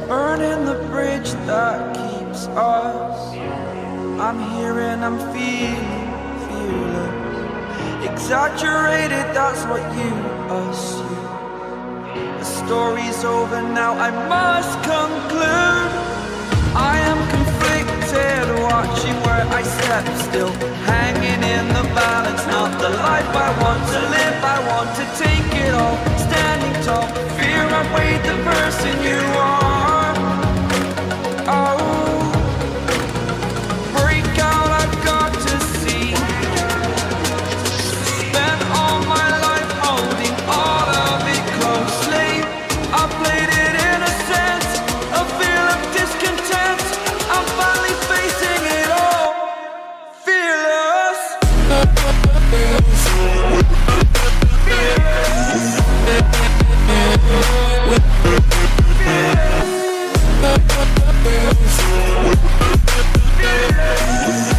Burning the bridge that keeps us. I'm here and I'm feeling fearless. Exaggerated, that's what you assume. The story's over now, I must conclude. I am conflicted, watching where I step still, hanging in the balance, not the life I want to live. I want to take it all, standing tall. Fear I've weighed the person you are. Oh, break out, I've got to see. Spent all my life holding all of it closely. I played it in a sense, a feel of discontent. I'm finally facing it all, fearless. Yeah.